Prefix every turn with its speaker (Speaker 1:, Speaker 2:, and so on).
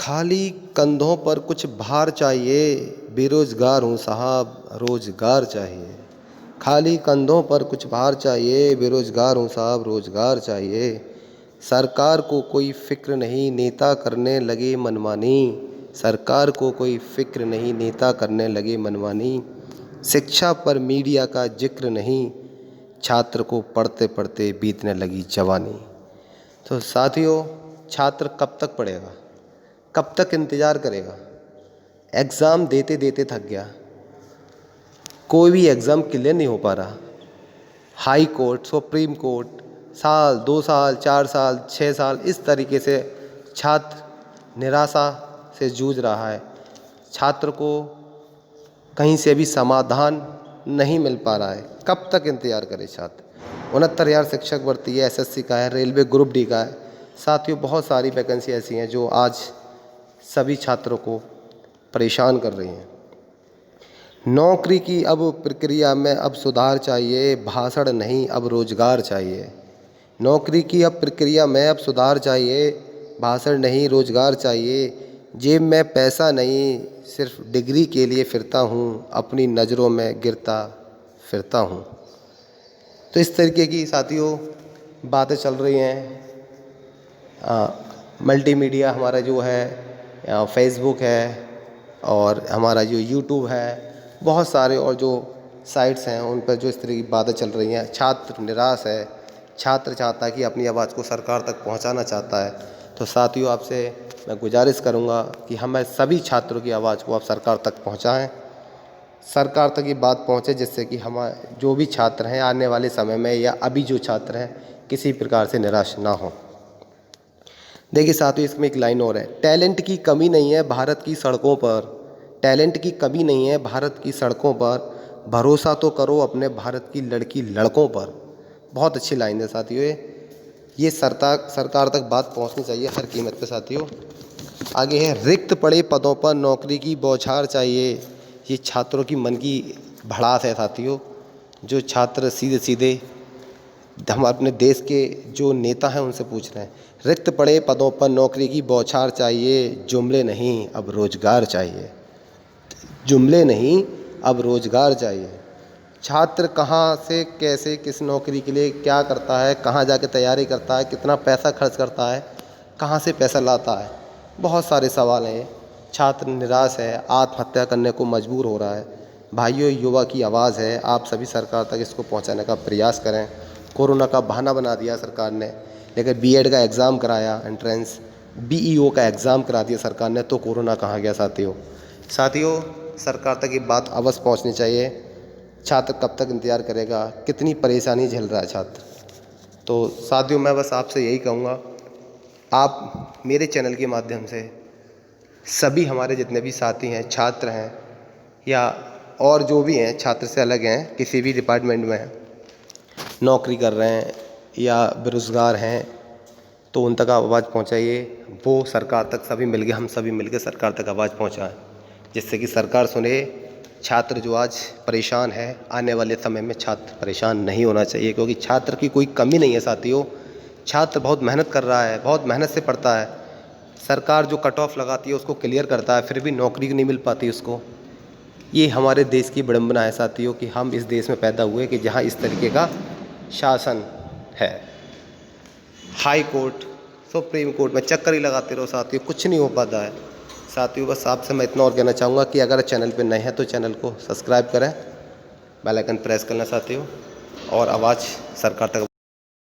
Speaker 1: खाली कंधों पर कुछ भार चाहिए, बेरोजगार हूँ साहब रोजगार चाहिए। खाली कंधों पर कुछ भार चाहिए, बेरोजगार हूँ साहब रोजगार चाहिए। सरकार को कोई फिक्र नहीं, नेता करने लगे मनमानी। सरकार को कोई फिक्र नहीं, नेता करने लगे मनमानी। शिक्षा पर मीडिया का जिक्र नहीं, छात्र को पढ़ते पढ़ते बीतने लगी जवानी। तो साथियों, छात्र कब तक पढ़ेगा, कब तक इंतज़ार करेगा। एग्ज़ाम देते देते थक गया, कोई भी एग्ज़ाम क्लियर नहीं हो पा रहा। हाई कोर्ट, सुप्रीम कोर्ट, साल 2 साल 4 साल 6 साल इस तरीके से छात्र निराशा से जूझ रहा है। छात्र को कहीं से भी समाधान नहीं मिल पा रहा है। कब तक इंतज़ार करे छात्र। 69,000 शिक्षक भर्ती है, एसएससी का है, रेलवे ग्रुप डी का है। साथियों, बहुत सारी वैकेंसी ऐसी हैं जो आज सभी छात्रों को परेशान कर रही हैं। नौकरी की अब प्रक्रिया में अब सुधार चाहिए, भाषण नहीं अब रोजगार चाहिए। नौकरी की अब प्रक्रिया में अब सुधार चाहिए, भाषण नहीं रोजगार चाहिए। जेब में पैसा नहीं, सिर्फ डिग्री के लिए फिरता हूँ, अपनी नज़रों में गिरता फिरता हूँ। तो इस तरीके की साथियों बातें चल रही हैं। मल्टीमीडिया हमारा जो है, फेसबुक है और हमारा जो यूट्यूब है, बहुत सारे और जो साइट्स हैं उन पर जो इस तरह की बातें चल रही हैं। छात्र निराश है, छात्र चाहता है कि अपनी आवाज़ को सरकार तक पहुंचाना चाहता है। तो साथियों, आपसे मैं गुजारिश करूंगा कि हमें सभी छात्रों की आवाज़ को आप सरकार तक पहुंचाएं, सरकार तक ये बात पहुंचे, जिससे कि हम जो भी छात्र हैं आने वाले समय में या अभी जो छात्र हैं किसी प्रकार से निराश ना हो। देखिए साथियों, इसमें एक लाइन और है, टैलेंट की कमी नहीं है भारत की सड़कों पर। टैलेंट की कमी नहीं है भारत की सड़कों पर, भरोसा तो करो अपने भारत की लड़की लड़कों पर। बहुत अच्छी लाइन है साथियों, ये सरकार तक बात पहुंचनी चाहिए हर कीमत पे साथियों। आगे है, रिक्त पड़े पदों पर नौकरी की बौछार चाहिए। ये छात्रों की मन की भड़ास है साथियों। जो छात्र सीधे सीधे हम अपने देश के जो नेता हैं उनसे पूछ रहे हैं, रिक्त पड़े पदों पर नौकरी की बौछार चाहिए, जुमले नहीं अब रोजगार चाहिए। जुमले नहीं अब रोजगार चाहिए। छात्र कहाँ से कैसे किस नौकरी के लिए क्या करता है, कहाँ जाके तैयारी करता है, कितना पैसा खर्च करता है, कहाँ से पैसा लाता है, बहुत सारे सवाल हैं। छात्र निराश है, आत्महत्या करने को मजबूर हो रहा है। भाइयों, युवा की आवाज़ है, आप सभी सरकार तक इसको पहुंचाने का प्रयास करें। कोरोना का बहाना बना दिया सरकार ने, लेकिन बीएड का एग्ज़ाम कराया, एंट्रेंस बीईओ का एग्ज़ाम करा दिया सरकार ने, तो कोरोना कहाँ गया साथियों। सरकार तक ये बात अवश्य पहुंचनी चाहिए। छात्र कब तक इंतज़ार करेगा, कितनी परेशानी झेल रहा है छात्र। तो साथियों, मैं बस आपसे यही कहूँगा, आप मेरे चैनल के माध्यम से सभी हमारे जितने भी साथी हैं, छात्र हैं या और जो भी हैं छात्र से अलग हैं, किसी भी डिपार्टमेंट में हैं, नौकरी कर रहे हैं या बेरोज़गार हैं, तो उन तक आवाज़ पहुंचाइए। वो सरकार तक सभी मिलके, हम सभी मिलके सरकार तक आवाज़ पहुंचाएं, जिससे कि सरकार सुने। छात्र जो आज परेशान है, आने वाले समय में छात्र परेशान नहीं होना चाहिए, क्योंकि छात्र की कोई कमी नहीं है साथियों। छात्र बहुत मेहनत कर रहा है, बहुत मेहनत से पढ़ता है। सरकार जो कट ऑफ लगाती है उसको क्लियर करता है, फिर भी नौकरी नहीं मिल पाती उसको। ये हमारे देश की विडंबना है साथियों कि हम इस देश में पैदा हुए कि जहाँ इस तरीके का शासन है। हाई कोर्ट, सुप्रीम कोर्ट में चक्कर ही लगाते रहो साथियों, कुछ नहीं हो पाता है। साथियों, बस आपसे मैं इतना और कहना चाहूँगा कि अगर चैनल पे नए हैं तो चैनल को सब्सक्राइब करें, बेल आइकन प्रेस करना साथियों, और आवाज़ सरकार तक